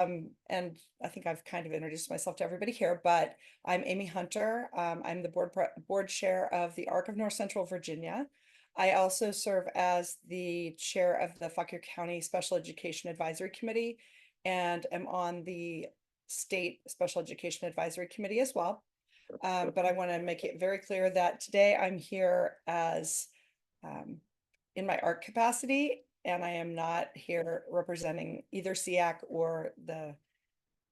And I think I've kind of introduced myself to everybody here, but I'm Amy Hunter. I'm the board chair of the ARC of North Central Virginia. I also serve as the chair of the Fauquier County Special Education Advisory Committee and am on the State Special Education Advisory Committee as well. But I want to make it very clear that today I'm here as in my ARC capacity, and I am not here representing either SEAC or the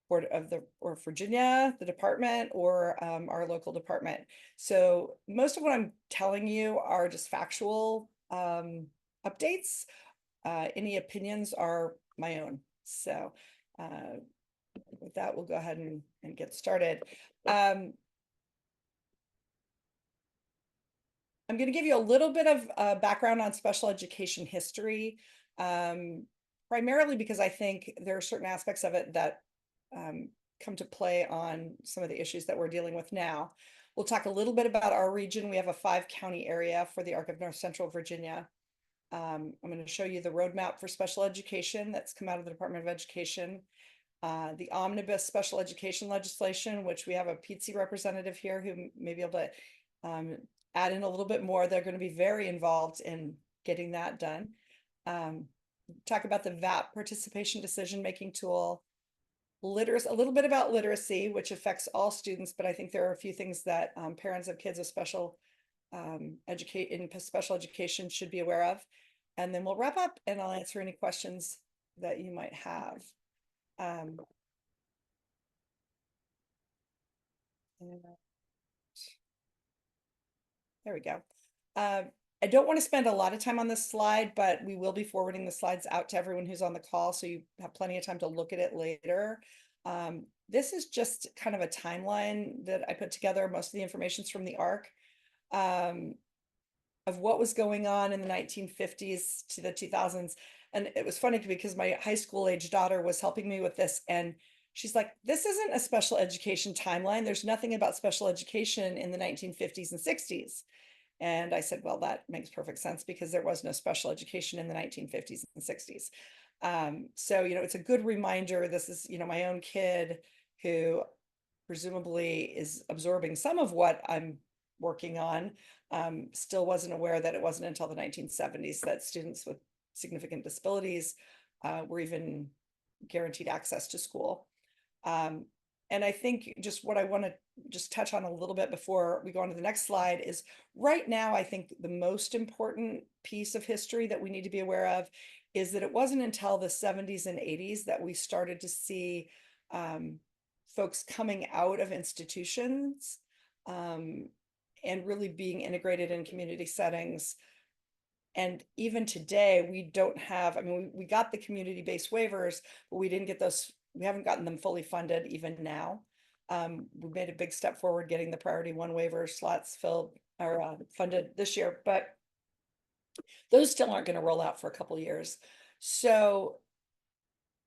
Board of or Virginia, the department, or our local department. So most of what I'm telling you are just factual updates. Any opinions are my own. So with that, we'll go ahead and get started. I'm going to give you a little bit of background on special education history, primarily because I think there are certain aspects of it that come to play on some of the issues that we're dealing with now. We'll talk a little bit about our region. We have a 5-county area for the ARC of North Central Virginia. I'm going to show you the roadmap for special education that's come out of the Department of Education. The omnibus special education legislation, which we have a PTC representative here who may be able to add in a little bit more. They're going to be very involved in getting that done. Talk about the VAP participation decision-making tool, literacy, a little bit about literacy, which affects all students, but I think there are a few things that parents of kids with special education should be aware of. And then we'll wrap up and I'll answer any questions that you might have. There we go. I don't want to spend a lot of time on this slide, but we will be forwarding the slides out to everyone who's on the call, so you have plenty of time to look at it later. This is just kind of a timeline that I put together. Most of the information is from the ARC of what was going on in the 1950s to the 2000s. And it was funny because my high school age daughter was helping me with this, and she's like, this isn't a special education timeline. There's nothing about special education in the 1950s and 60s. And I said, well, that makes perfect sense because there was no special education in the 1950s and 60s. So, it's a good reminder. This is, my own kid who presumably is absorbing some of what I'm working on, still wasn't aware that it wasn't until the 1970s that students with significant disabilities were even guaranteed access to school. And I think just what I want to just touch on a little bit before we go on to the next slide is right now, I think the most important piece of history that we need to be aware of is that it wasn't until the 70s and 80s that we started to see folks coming out of institutions and really being integrated in community settings. And even today, we don't have, we got the community-based waivers, but we didn't get those. We haven't gotten them fully funded even now. We made a big step forward getting the priority 1 waiver slots filled or funded this year, but those still aren't going to roll out for a couple of years. So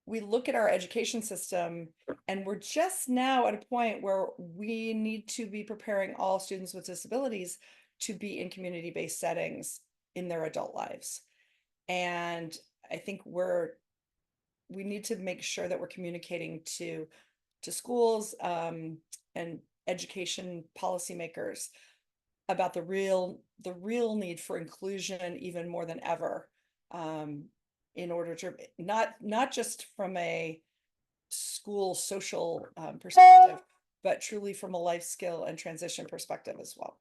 we look at our education system and we're just now at a point where we need to be preparing all students with disabilities to be in community-based settings in their adult lives. And I think we need to make sure that we're communicating to schools and education policymakers about the real need for inclusion even more than ever, in order to not just from a school social perspective, but truly from a life skill and transition perspective as well.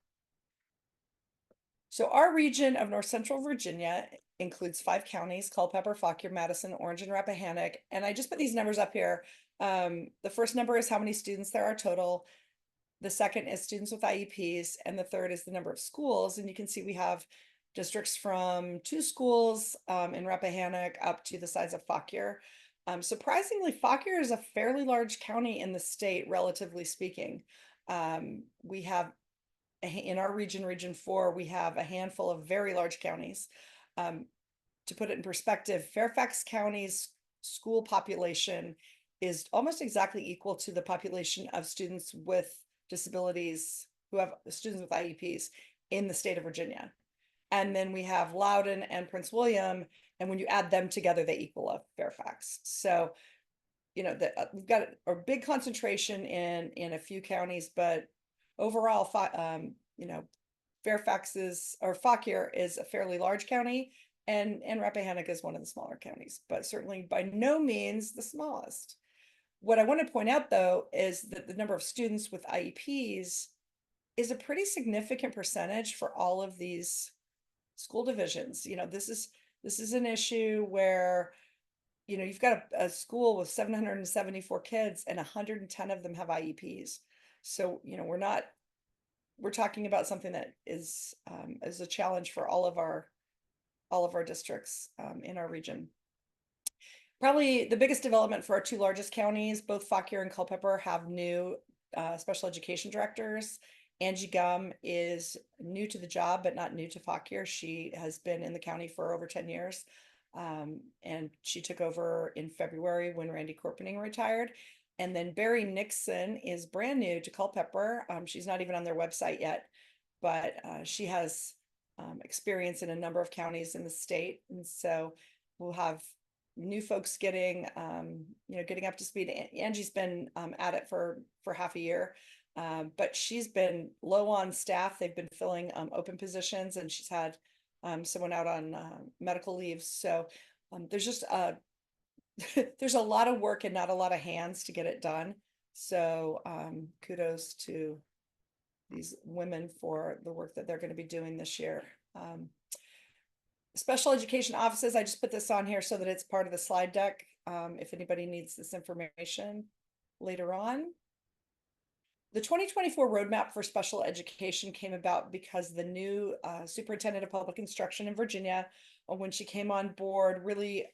So our region of North Central Virginia includes 5 counties: Culpeper, Fauquier, Madison, Orange, and Rappahannock. And I just put these numbers up here. The first number is how many students there are total. The second is students with IEPs. And the third is the number of schools. And you can see we have districts from 2 schools in Rappahannock up to the size of Fauquier. Surprisingly, Fauquier is a fairly large county in the state, relatively speaking. We have in our region, Region 4, we have a handful of very large counties. To put it in perspective, Fairfax County's school population is almost exactly equal to the population of students with disabilities who have students with IEPs in the state of Virginia. And then we have Loudoun and Prince William, and when you add them together, they equal up Fairfax. So, we've got a big concentration in a few counties, but overall, Fairfax is, or Fauquier is a fairly large county, and Rappahannock is one of the smaller counties, but certainly by no means the smallest. What I want to point out, though, is that the number of students with IEPs is a pretty significant percentage for all of these school divisions. This is an issue where, you've got a school with 774 kids and 110 of them have IEPs. So, we're talking about something that is a challenge for all of our districts in our region. Probably the biggest development for our two largest counties, both Fauquier and Culpeper, have new special education directors. Angie Gum is new to the job, but not new to Fauquier. She has been in the county for over 10 years. And she took over in February when Randy Corpening retired. And then Barry Nixon is brand new to Culpeper. She's not even on their website yet, but she has experience in a number of counties in the state. And so we'll have new folks getting up to speed. Angie's been at it for half a year, but she's been low on staff. They've been filling open positions, and she's had someone out on medical leave. So there's just there's a lot of work and not a lot of hands to get it done. So kudos to these women for the work that they're going to be doing this year. Special education offices, I just put this on here so that it's part of the slide deck if anybody needs this information later on. The 2024 roadmap for special education came about because the new superintendent of public instruction in Virginia, when she came on board, really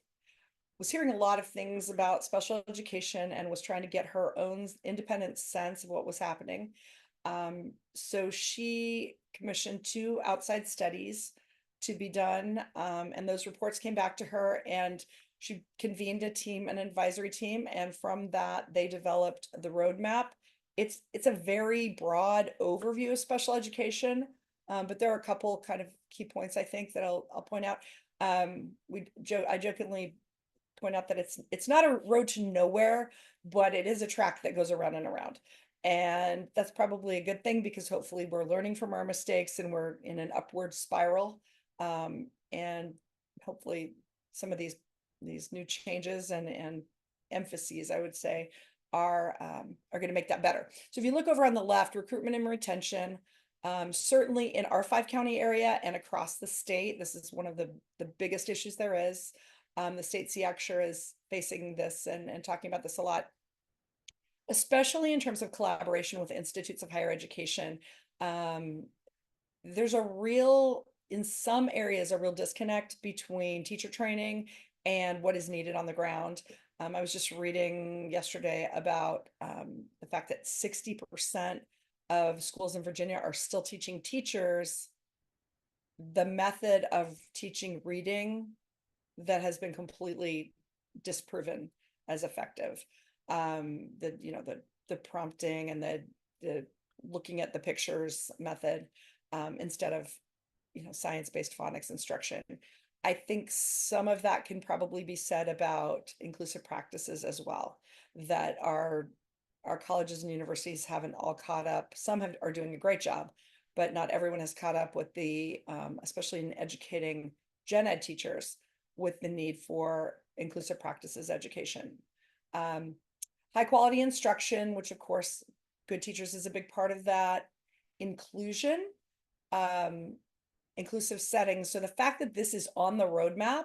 was hearing a lot of things about special education and was trying to get her own independent sense of what was happening. So she commissioned 2 outside studies to be done, and those reports came back to her, and she convened an advisory team, and from that they developed the roadmap. It's a very broad overview of special education, but there are a couple kind of key points I think that I'll point out. I jokingly point out that it's not a road to nowhere, but it is a track that goes around and around. And that's probably a good thing, because hopefully we're learning from our mistakes and we're in an upward spiral. And hopefully some of these new changes and emphases, I would say, are going to make that better. So if you look over on the left, recruitment and retention, certainly in our 5-county area and across the state, this is one of the biggest issues there is. The state SEACSHRE is facing this and talking about this a lot, especially in terms of collaboration with institutes of higher education. There's in some areas, a real disconnect between teacher training and what is needed on the ground. I was just reading yesterday about the fact that 60% of schools in Virginia are still teaching teachers the method of teaching reading that has been completely disproven as effective. The prompting and the looking at the pictures method instead of science-based phonics instruction. I think some of that can probably be said about inclusive practices as well, that our colleges and universities haven't all caught up. Some are doing a great job, but not everyone has caught up with especially in educating gen ed teachers, with the need for inclusive practices education. High quality instruction, which of course good teachers is a big part of that. Inclusion, inclusive settings. So the fact that this is on the roadmap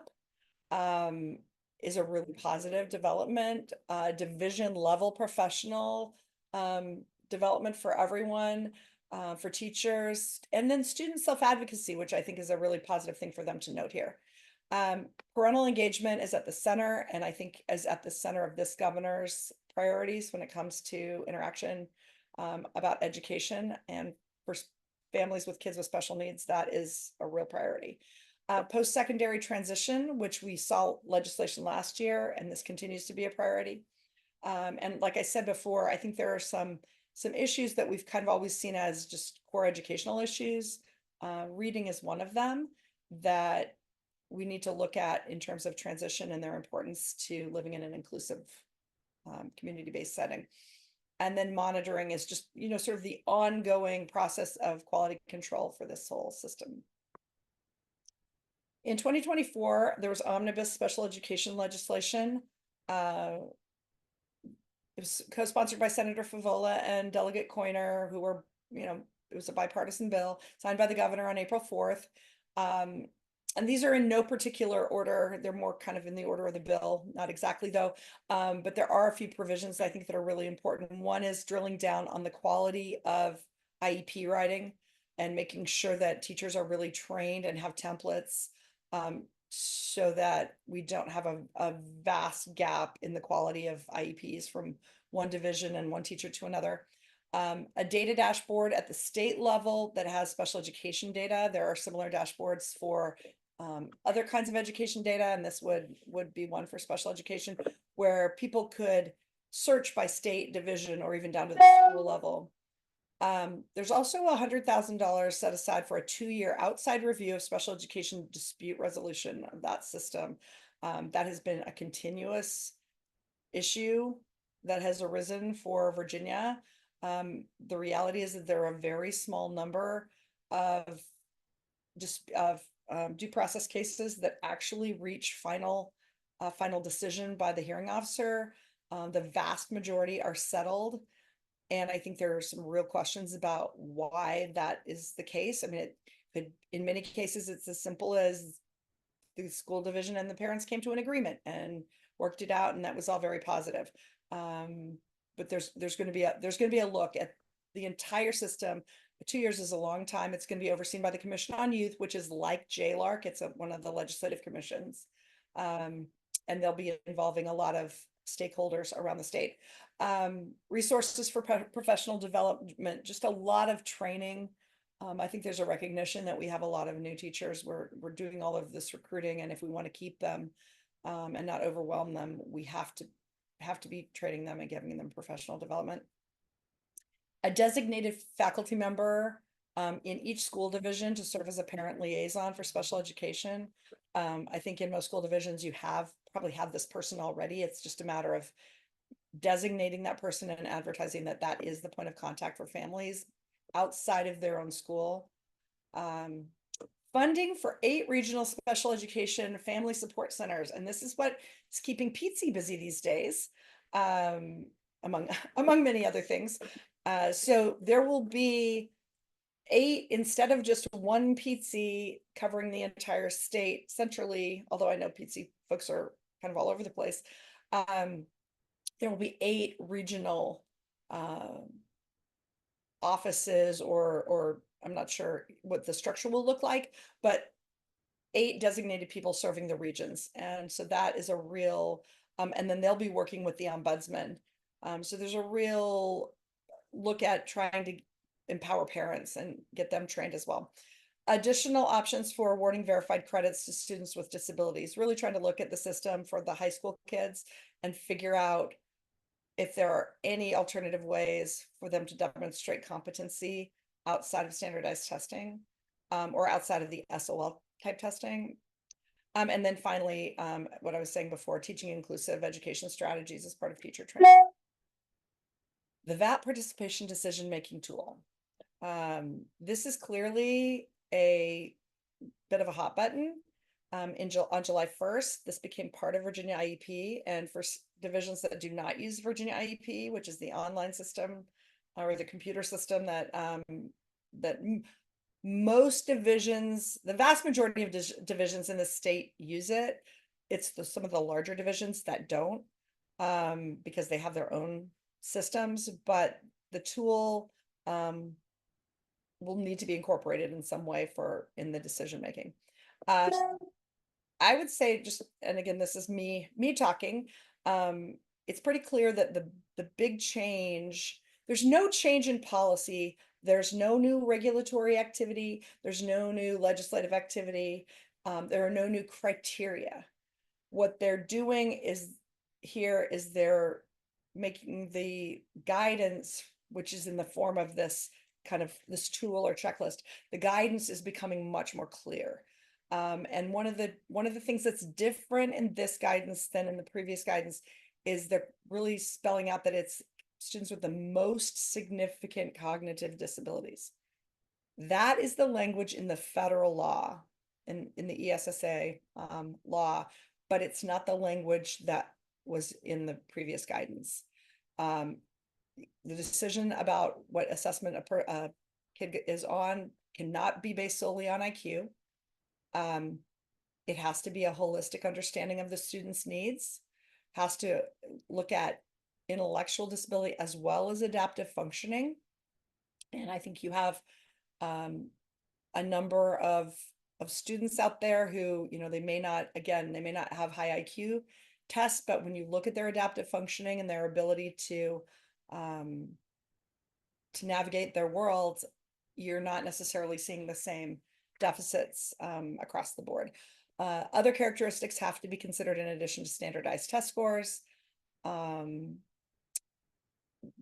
is a really positive development. Division level professional development for everyone, for teachers, and then student self-advocacy, which I think is a really positive thing for them to note here. Parental engagement is at the center, and I think is at the center of this governor's priorities when it comes to interaction about education, and for families with kids with special needs, that is a real priority. Post-secondary transition, which we saw legislation last year, and this continues to be a priority. And like I said before, I think there are some issues that we've kind of always seen as just core educational issues. Reading is one of them that we need to look at in terms of transition and their importance to living in an inclusive community-based setting. And then monitoring is just, sort of the ongoing process of quality control for this whole system. In 2024, there was omnibus special education legislation. It was co-sponsored by Senator Favola and Delegate Coiner, who were, it was a bipartisan bill signed by the governor on April 4th. And these are in no particular order. They're more kind of in the order of the bill, not exactly though. But there are a few provisions I think that are really important. One is drilling down on the quality of IEP writing and making sure that teachers are really trained and have templates, so that we don't have a vast gap in the quality of IEPs from one division and one teacher to another. A data dashboard at the state level that has special education data. There are similar dashboards for other kinds of education data, and this would be one for special education, where people could search by state, division, or even down to the school level. There's also $100,000 set aside for a 2-year outside review of special education dispute resolution of that system. That has been a continuous issue that has arisen for Virginia. The reality is that there are a very small number of due process cases that actually reach final decision by the hearing officer. The vast majority are settled. And I think there are some real questions about why that is the case. I mean, in many cases, it's as simple as the school division and the parents came to an agreement and worked it out, and that was all very positive. But there's going to be a look at the entire system. 2 years is a long time. It's going to be overseen by the Commission on Youth, which is like JLARC. It's one of the legislative commissions, and they'll be involving a lot of stakeholders around the state. Resources for professional development, just a lot of training. I think there's a recognition that we have a lot of new teachers. We're doing all of this recruiting, and if we want to keep them and not overwhelm them, we have to be training them and giving them professional development. A designated faculty member in each school division to serve as a parent liaison for special education. I think in most school divisions you probably have this person already. It's just a matter of designating that person and advertising that that is the point of contact for families outside of their own school. Funding for 8 regional special education family support centers, and this is what is keeping Pizzi busy these days, among many other things. So there will be 8 instead of just one Pizzi covering the entire state centrally, although I know Pizzi folks are kind of all over the place. There will be 8 regional offices, or I'm not sure what the structure will look like, but 8 designated people serving the regions. And so that is a real, and then they'll be working with the ombudsman. So there's a real look at trying to empower parents and get them trained as well. Additional options for awarding verified credits to students with disabilities, really trying to look at the system for the high school kids and figure out if there are any alternative ways for them to demonstrate competency outside of standardized testing, or outside of the SOL type testing. And then finally, what I was saying before, teaching inclusive education strategies as part of teacher training. The VAT participation decision-making tool. This is clearly a bit of a hot button. On July 1st, this became part of Virginia IEP, and for divisions that do not use Virginia IEP, which is the online system or the computer system that most divisions, the vast majority of divisions in the state use it. It's some of the larger divisions that don't, because they have their own systems, but the tool will need to be incorporated in some way in the decision making. I would say and again, this is me talking. It's pretty clear that the big change, there's no change in policy. There's no new regulatory activity. There's no new legislative activity. There are no new criteria. What they're doing is they're making the guidance, which is in the form of this tool or checklist. The guidance is becoming much more clear. And one of the things that's different in this guidance than in the previous guidance is they're really spelling out that it's students with the most significant cognitive disabilities. That is the language in the federal law, in the ESSA law, but it's not the language that was in the previous guidance. The decision about what assessment a kid is on cannot be based solely on IQ. It has to be a holistic understanding of the student's needs, has to look at intellectual disability as well as adaptive functioning. And I think you have a number of students out there who, you know, they may not have high IQ tests, but when you look at their adaptive functioning and their ability to navigate their world, you're not necessarily seeing the same deficits across the board. Other characteristics have to be considered in addition to standardized test scores.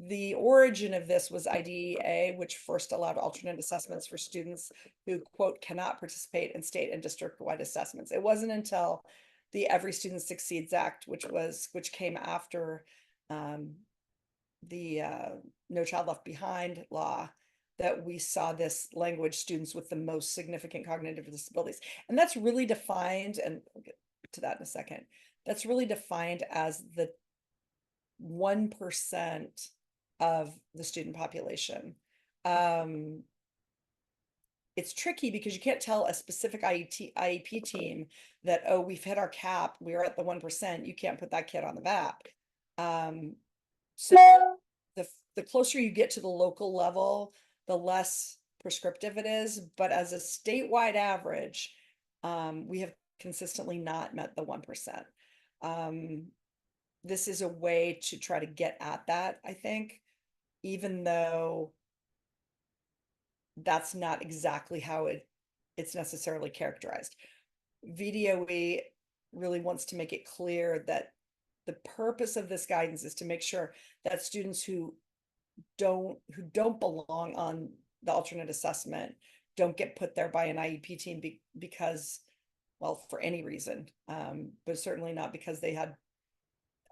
The origin of this was IDEA, which first allowed alternate assessments for students who, quote, cannot participate in state and district-wide assessments. It wasn't until the Every Student Succeeds Act, which came after the No Child Left Behind law, that we saw this language, students with the most significant cognitive disabilities. And that's really defined, and we'll get to that in a second, that's really defined as the 1% of the student population. It's tricky because you can't tell a specific IEP team that, oh, we've hit our cap, we're at the 1%, you can't put that kid on the VAP. So the closer you get to the local level, the less prescriptive it is. But as a statewide average, we have consistently not met the 1%. This is a way to try to get at that, I think, even though that's not exactly how it's necessarily characterized. VDOE really wants to make it clear that the purpose of this guidance is to make sure that students who don't belong on the alternate assessment don't get put there by an IEP team because, well, for any reason, but certainly not because they had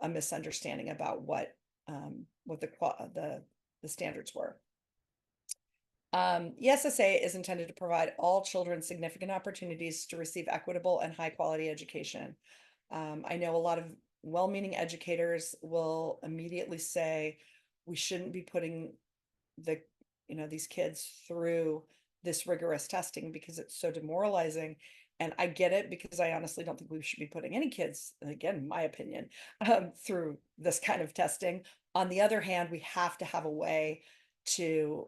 a misunderstanding about what the standards were. ESSA is intended to provide all children significant opportunities to receive equitable and high quality education. I know a lot of well-meaning educators will immediately say we shouldn't be putting these kids through this rigorous testing because it's so demoralizing. And I get it, because I honestly don't think we should be putting any kids, again, my opinion, through this kind of testing. On the other hand, we have to have a way to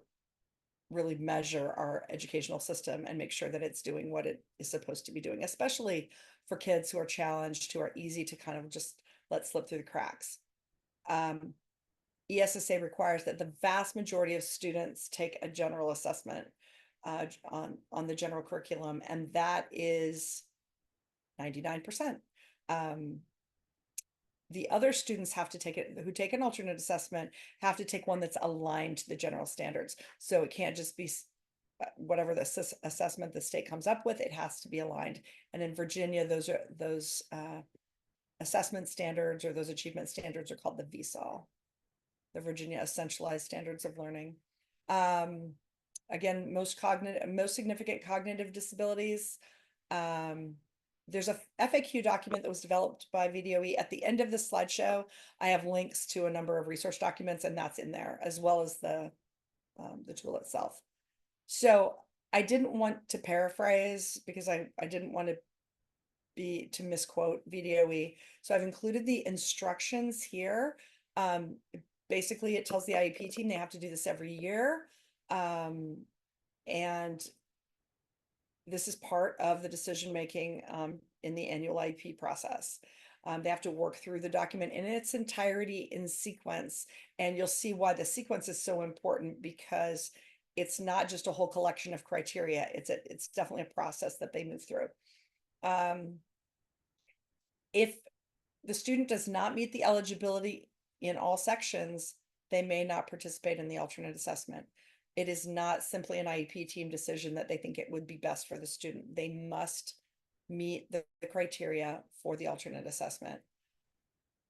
really measure our educational system and make sure that it's doing what it is supposed to be doing, especially for kids who are challenged, who are easy to kind of just let slip through the cracks. ESSA requires that the vast majority of students take a general assessment on the general curriculum, and that is 99%. The other students have to take it, who take an alternate assessment, have to take one that's aligned to the general standards. So it can't just be whatever the assessment the state comes up with, it has to be aligned. And in Virginia, those assessment standards, or those achievement standards, are called the VESOL, the Virginia Essentialized Standards of Learning. Again, most significant cognitive disabilities. There's a FAQ document that was developed by VDOE. At the end of this slideshow, I have links to a number of resource documents, and that's in there, as well as the tool itself. So I didn't want to paraphrase, because I didn't want to misquote VDOE. So I've included the instructions here. Basically, it tells the IEP team they have to do this every year. And this is part of the decision-making in the annual IEP process. They have to work through the document in its entirety in sequence. And you'll see why the sequence is so important, because it's not just a whole collection of criteria. It's definitely a process that they move through. If the student does not meet the eligibility in all sections, they may not participate in the alternate assessment. It is not simply an IEP team decision that they think it would be best for the student. They must meet the criteria for the alternate assessment.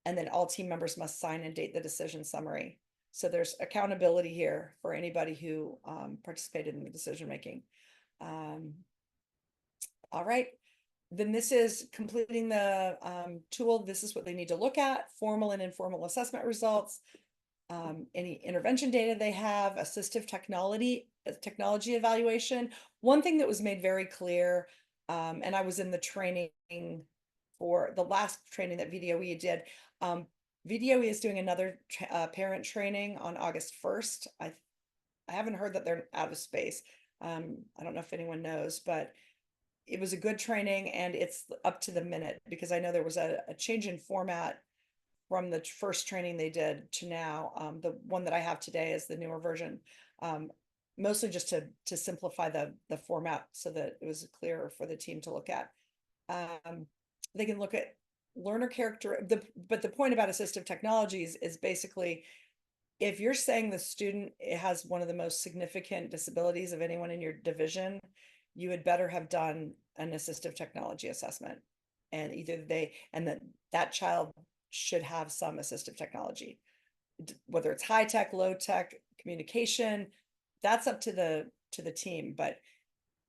And then all team members must sign and date the decision summary. So there's accountability here for anybody who participated in the decision making. All right, then this is completing the tool. This is what they need to look at: formal and informal assessment results, any intervention data they have, assistive technology evaluation. One thing that was made very clear, and I was in the training for the last training that VDOE did. VDOE is doing another parent training on August 1st. I haven't heard that they're out of space. I don't know if anyone knows, but it was a good training and it's up to the minute, because I know there was a change in format from the first training they did to now. The one that I have today is the newer version, mostly just to simplify the format so that it was clearer for the team to look at. They can look at learner character, but the point about assistive technologies is basically, if you're saying the student has one of the most significant disabilities of anyone in your division, you had better have done an assistive technology assessment. And either that child should have some assistive technology, whether it's high tech, low tech, communication, that's up to the team. But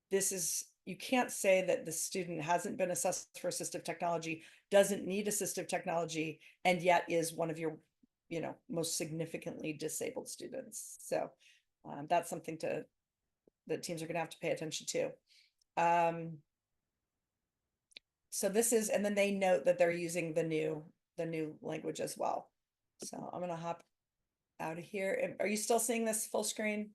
this is, you can't say that the student hasn't been assessed for assistive technology, doesn't need assistive technology, and yet is one of your, most significantly disabled students. So that's something that teams are going to have to pay attention to. So this is, and then they note that they're using the new language as well. So I'm going to hop out of here. Are you still seeing this full screen?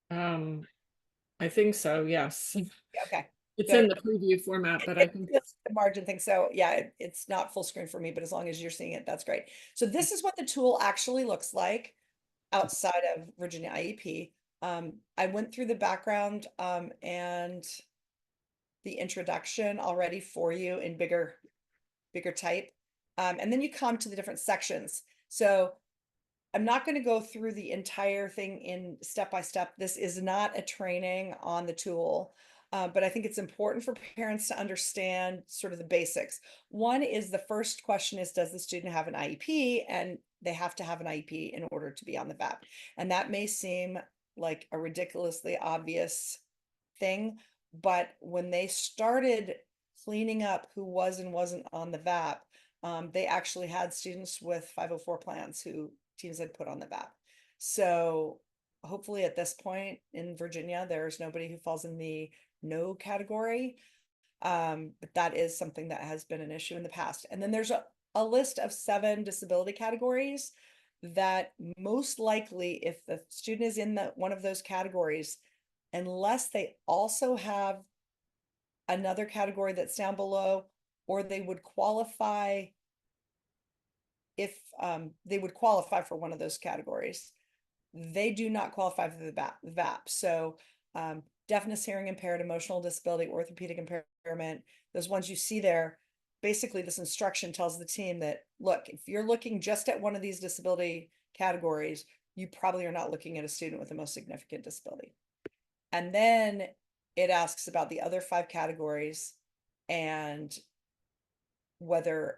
I think so, yes. Okay. It's Good. in the preview format, but I think It's the margin thing. So yeah, it's not full screen for me, but as long as you're seeing it, that's great. So this is what the tool actually looks like outside of Virginia IEP. I went through the background and the introduction already for you in bigger type. And then you come to the different sections. So I'm not going to go through the entire thing in step by step. This is not a training on the tool, but I think it's important for parents to understand sort of the basics. One is, the first question is, does the student have an IEP? And they have to have an IEP in order to be on the VAP. And that may seem like a ridiculously obvious thing, but when they started cleaning up who was and wasn't on the VAP, they actually had students with 504 plans who teams had put on the VAP. So hopefully at this point in Virginia, there's nobody who falls in the no category. But that is something that has been an issue in the past. And then there's a list of 7 disability categories that most likely, if the student is in one of those categories, unless they also have another category that's down below, or they would qualify if they would qualify for one of those categories, they do not qualify for the VAP. So deafness, hearing impaired, emotional disability, orthopedic impairment, those ones you see there, basically this instruction tells the team that, look, if you're looking just at one of these disability categories, you probably are not looking at a student with the most significant disability. And then it asks about the other 5 categories and whether,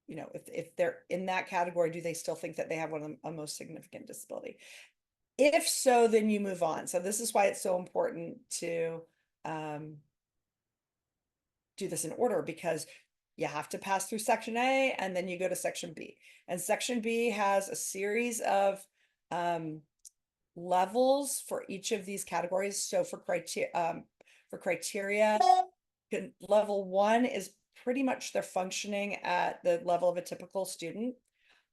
if they're in that category, do they still think that they have one of the most significant disability? If so, then you move on. So this is why it's so important to do this in order, because you have to pass through section A and then you go to section B. And section B has a series of levels for each of these categories. So for criteria, level 1 is pretty much they're functioning at the level of a typical student,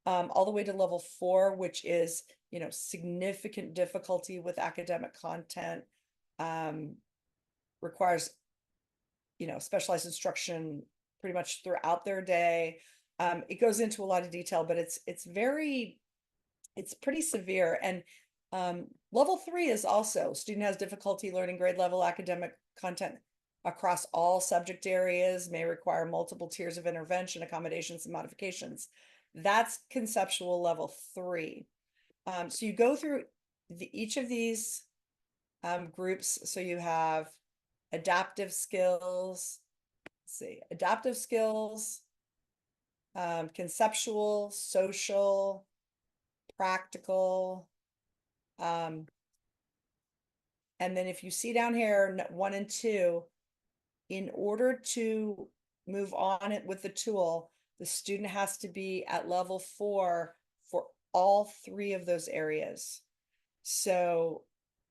all the way to level 4, which is, significant difficulty with academic content, requires, specialized instruction pretty much throughout their day. It goes into a lot of detail, but it's pretty severe. And level 3 is also, student has difficulty learning grade level academic content across all subject areas, may require multiple tiers of intervention, accommodations, and modifications. That's conceptual level 3. So you go through each of these groups. So you have adaptive skills, adaptive skills, conceptual, social, practical. And then if you see down here, 1 and 2, in order to move on it with the tool, the student has to be at level 4 for all 3 of those areas. So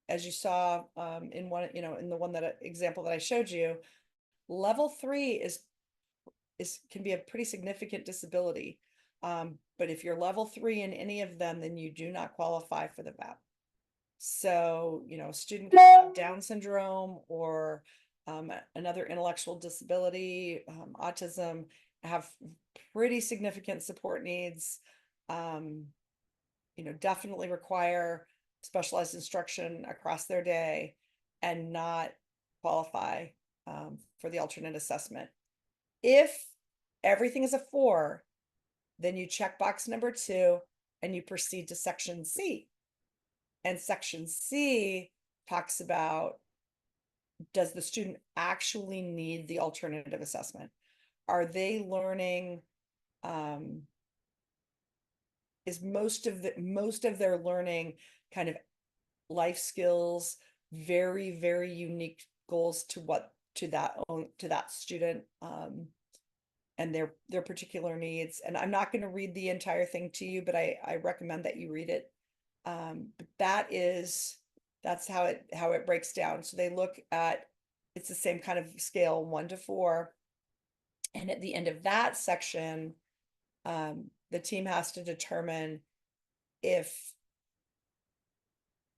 as you saw in one, in the one example that I showed you, level 3 is can be a pretty significant disability. But if you're level 3 in any of them, then you do not qualify for the VAP. So, student can have Down syndrome or another intellectual disability, autism, have pretty significant support needs, definitely require specialized instruction across their day and not qualify for the alternate assessment. If everything is a 4, then you check box number 2 and you proceed to section C. And section C talks about, does the student actually need the alternative assessment? Are they learning, is most of their learning kind of life skills, very, very unique goals to that student, and their particular needs. And I'm not going to read the entire thing to you, but I recommend that you read it. But that's how it breaks down. So they look at, it's the same kind of scale, 1 to 4. And at the end of that section, the team has to determine if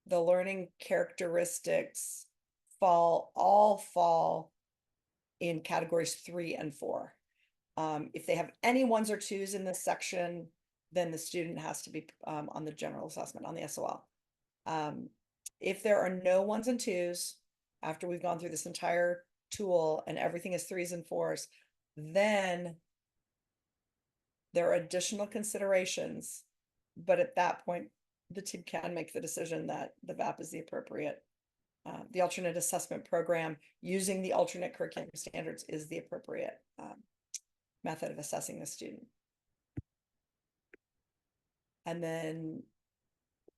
the learning characteristics all fall in categories 3 and 4. If they have any 1s or 2s in this section, then the student has to be on the general assessment, on the SOL. If there are no 1s and 2s, after we've gone through this entire tool and everything is 3s and 4s, then there are additional considerations. But at that point, the team can make the decision that the VAP is the appropriate, the alternate assessment program using the alternate curriculum standards is the appropriate method of assessing the student. And then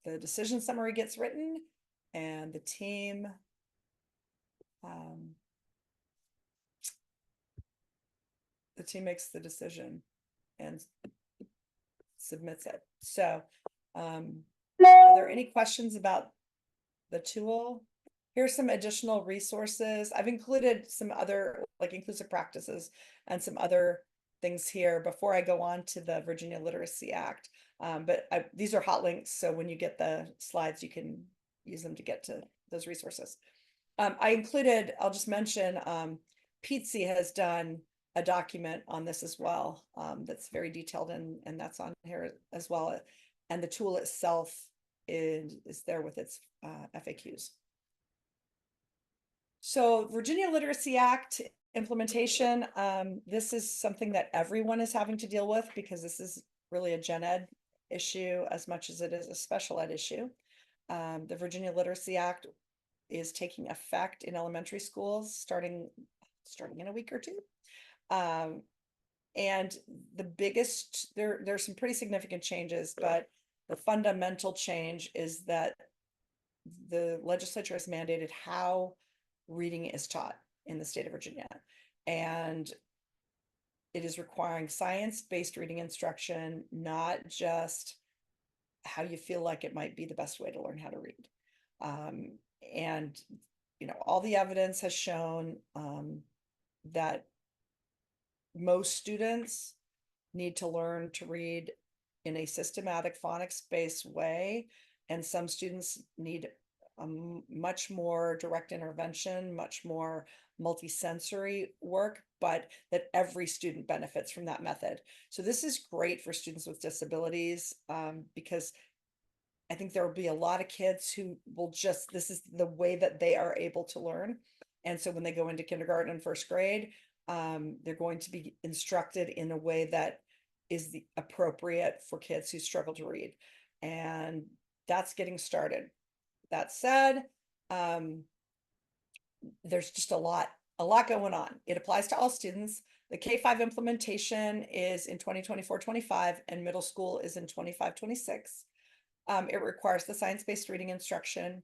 the decision summary gets written and the team makes the decision and submits it. So are there any questions about the tool? Here's some additional resources. I've included some other, like inclusive practices and some other things here before I go on to the Virginia Literacy Act. But these are hot links, so when you get the slides, you can use them to get to those resources. I included, I'll just mention, PTSI has done a document on this as well, that's very detailed, and that's on here as well. And the tool itself is there with its FAQs. So Virginia Literacy Act implementation, this is something that everyone is having to deal with because this is really a gen ed issue as much as it is a special ed issue. The Virginia Literacy Act is taking effect in elementary schools starting in a week or 2. And the biggest, there's some pretty significant changes, but the fundamental change is that the legislature has mandated how reading is taught in the state of Virginia. And it is requiring science-based reading instruction, not just how you feel like it might be the best way to learn how to read. And, all the evidence has shown that most students need to learn to read in a systematic phonics-based way, and some students need much more direct intervention, much more multisensory work, but that every student benefits from that method. So this is great for students with disabilities, because I think there will be a lot of kids who will this is the way that they are able to learn. And so when they go into kindergarten and 1st grade, they're going to be instructed in a way that is the appropriate for kids who struggle to read. And that's getting started. That said, there's just a lot going on. It applies to all students. The K-5 implementation is in 2024-25, and middle school is in 25-26. It requires the science-based reading instruction.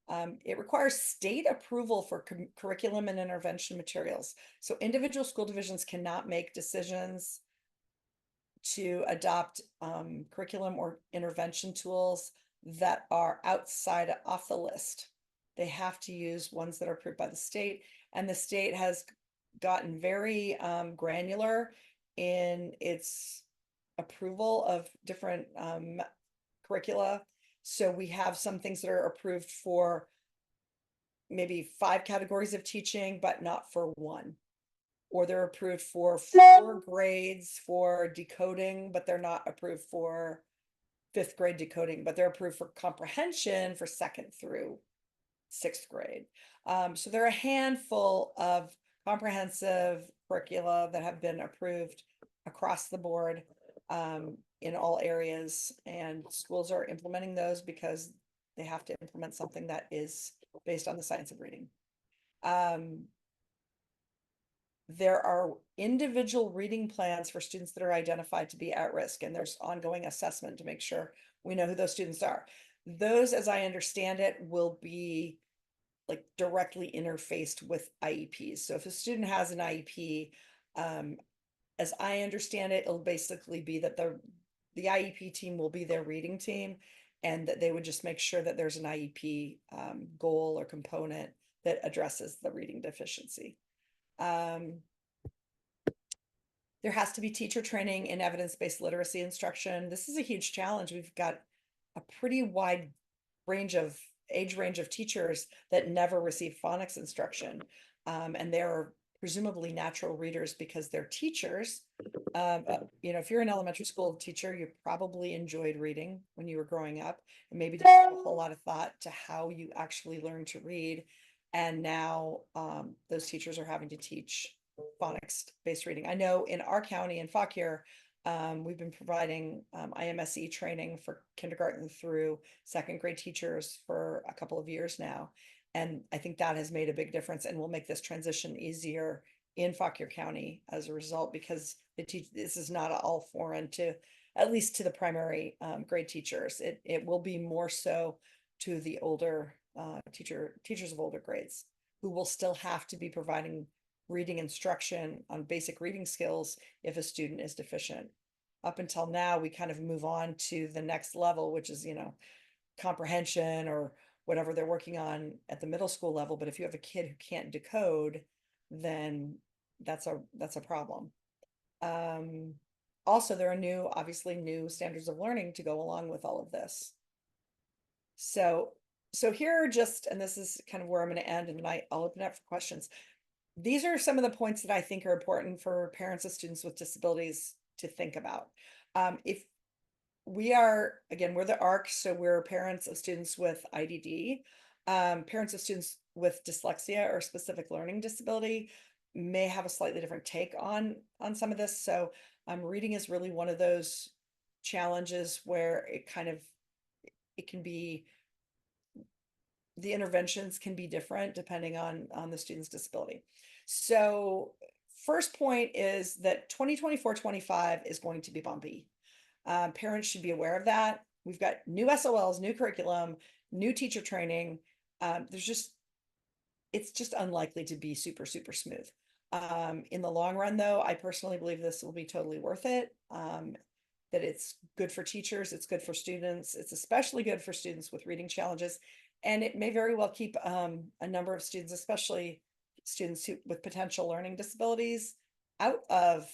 It requires state approval for curriculum and intervention materials. So individual school divisions cannot make decisions to adopt curriculum or intervention tools that are outside off the list. They have to use ones that are approved by the state, and the state has gotten very granular in its approval of different curricula. So we have some things that are approved for maybe 5 categories of teaching, but not for 1. Or they're approved for 4 grades for decoding, but they're not approved for 5th grade decoding, but they're approved for comprehension for 2nd through 6th grade. So there are a handful of comprehensive curricula that have been approved across the board in all areas, and schools are implementing those because they have to implement something that is based on the science of reading. There are individual reading plans for students that are identified to be at risk, and there's ongoing assessment to make sure we know who those students are. Those, as I understand it, will be like directly interfaced with IEPs. So if a student has an IEP, as I understand it, it'll basically be that the IEP team will be their reading team, and that they would just make sure that there's an IEP goal or component that addresses the reading deficiency. There has to be teacher training in evidence-based literacy instruction. This is a huge challenge. We've got a pretty wide age range of teachers that never receive phonics instruction. And they're presumably natural readers because they're teachers. If you're an elementary school teacher, you probably enjoyed reading when you were growing up, and maybe didn't put a whole lot of thought to how you actually learn to read. And now those teachers are having to teach phonics-based reading. I know in our county in Fauquier, we've been providing IMSE training for kindergarten through 2nd grade teachers for a couple of years now. And I think that has made a big difference and will make this transition easier in Fauquier County as a result, because this is not all foreign to, at least to the primary grade teachers. It will be more so to the older teachers of older grades, who will still have to be providing reading instruction on basic reading skills if a student is deficient. Up until now, we kind of move on to the next level, which is, comprehension or whatever they're working on at the middle school level. But if you have a kid who can't decode, then that's a problem. Also, there are obviously new standards of learning to go along with all of this. So here are just, and this is kind of where I'm going to end, and then I'll open up for questions. These are some of the points that I think are important for parents of students with disabilities to think about. If we are, again, we're the ARC, so we're parents of students with IDD. Parents of students with dyslexia or specific learning disability may have a slightly different take on some of this. So reading is really one of those challenges where it can be, the interventions can be different depending on the student's disability. So first point is that 2024-25 is going to be bumpy. Parents should be aware of that. We've got new SOLs, new curriculum, new teacher training. It's just unlikely to be super, super smooth. In the long run, though, I personally believe this will be totally worth it. That it's good for teachers, it's good for students, it's especially good for students with reading challenges, and it may very well keep a number of students, especially students with potential learning disabilities, out of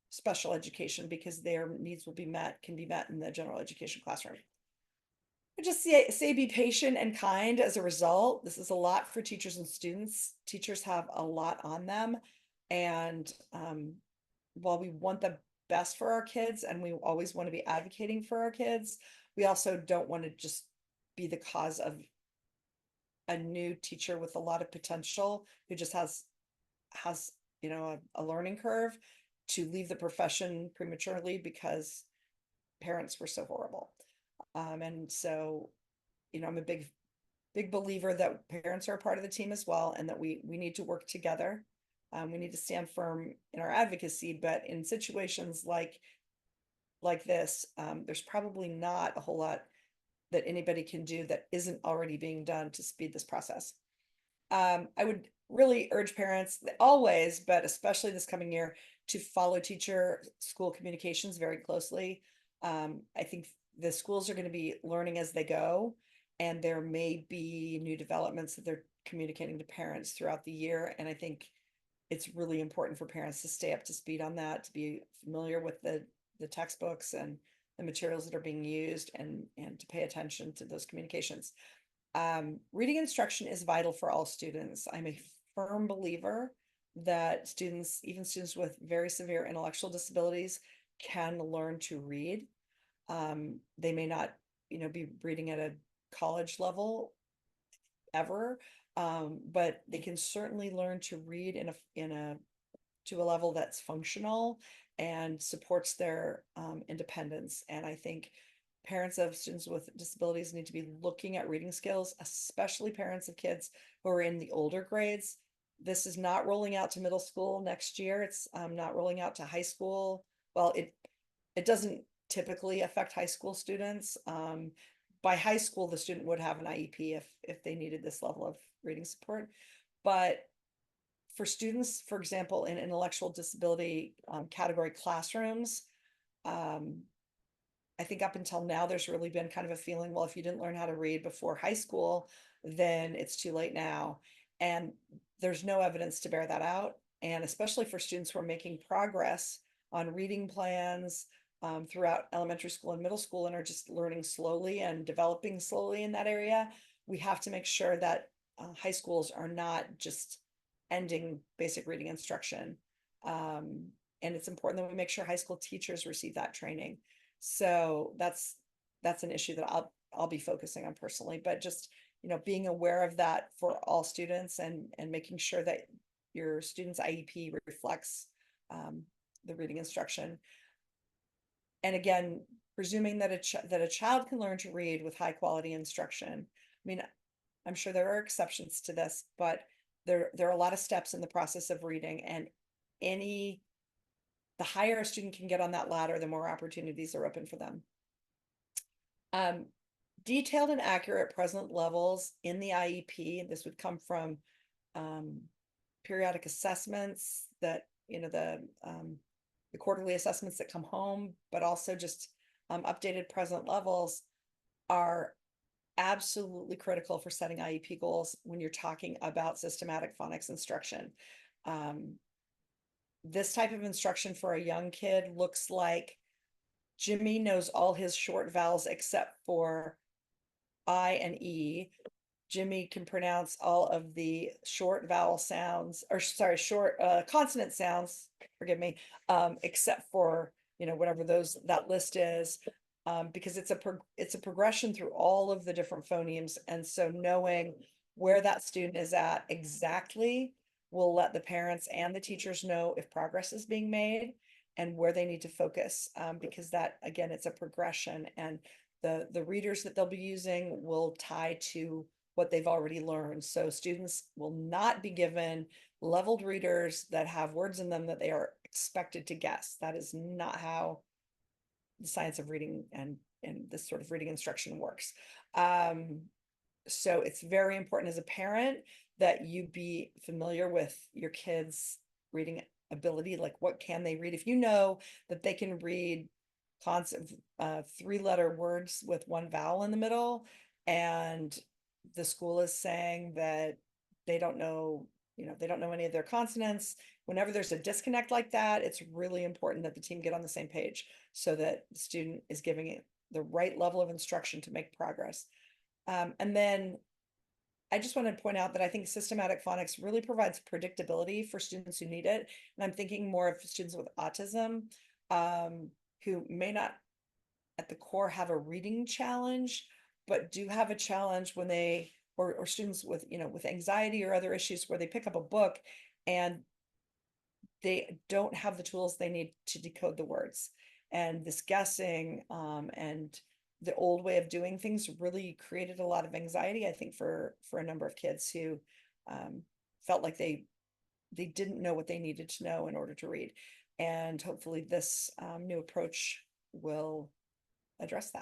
special education, because their needs can be met in the general education classroom. I just say be patient and kind as a result. This is a lot for teachers and students. Teachers have a lot on them, and while we want the best for our kids and we always want to be advocating for our kids, we also don't want to just be the cause of a new teacher with a lot of potential who just has a learning curve to leave the profession prematurely because parents were so horrible. And so, I'm a big believer that parents are a part of the team as well, and that we need to work together. We need to stand firm in our advocacy, but in situations like this, there's probably not a whole lot that anybody can do that isn't already being done to speed this process. I would really urge parents always, but especially this coming year, to follow teacher school communications very closely. I think the schools are going to be learning as they go, and there may be new developments that they're communicating to parents throughout the year. And I think it's really important for parents to stay up to speed on that, to be familiar with the textbooks and the materials that are being used, and to pay attention to those communications. Reading instruction is vital for all students. I'm a firm believer that students, even students with very severe intellectual disabilities, can learn to read. They may not, be reading at a college level ever, but they can certainly learn to read to a level that's functional and supports their independence. And I think parents of students with disabilities need to be looking at reading skills, especially parents of kids who are in the older grades. This is not rolling out to middle school next year. It's not rolling out to high school. Well, it doesn't typically affect high school students. By high school, the student would have an IEP if they needed this level of reading support. But for students, for example, in intellectual disability category classrooms, I think up until now, there's really been kind of a feeling, well, if you didn't learn how to read before high school, then it's too late now. And there's no evidence to bear that out. And especially for students who are making progress on reading plans throughout elementary school and middle school and are just learning slowly and developing slowly in that area, we have to make sure that high schools are not just ending basic reading instruction. And it's important that we make sure high school teachers receive that training. So that's an issue that I'll be focusing on personally, but just, being aware of that for all students, and making sure that your student's IEP reflects the reading instruction. And again, presuming that a child can learn to read with high quality instruction. I mean, I'm sure there are exceptions to this, but there are a lot of steps in the process of reading, and the higher a student can get on that ladder, the more opportunities are open for them. Detailed and accurate present levels in the IEP. This would come from periodic assessments that, the quarterly assessments that come home, but also just updated present levels are absolutely critical for setting IEP goals when you're talking about systematic phonics instruction. This type of instruction for a young kid looks like Jimmy knows all his short vowels except for I and E. Jimmy can pronounce all of the short vowel sounds, or sorry, short consonant sounds, forgive me, except for, whatever that list is, because it's a progression through all of the different phonemes. And so knowing where that student is at exactly will let the parents and the teachers know if progress is being made and where they need to focus, because that, again, it's a progression, and the readers that they'll be using will tie to what they've already learned. So students will not be given leveled readers that have words in them that they are expected to guess. That is not how the science of reading and this sort of reading instruction works. So it's very important as a parent that you be familiar with your kids' reading ability. Like, what can they read? If you know that they can read concept 3-letter words with one vowel in the middle, and the school is saying that they don't know, they don't know any of their consonants. Whenever there's a disconnect like that, it's really important that the team get on the same page so that the student is giving it the right level of instruction to make progress. And then I just want to point out that I think systematic phonics really provides predictability for students who need it. And I'm thinking more of students with autism, who may not at the core have a reading challenge, but do have a challenge when or students with, with anxiety or other issues where they pick up a book and they don't have the tools they need to decode the words. And this guessing and the old way of doing things really created a lot of anxiety, I think, for a number of kids who felt like they they didn't know what they needed to know in order to read. And hopefully this new approach will address that.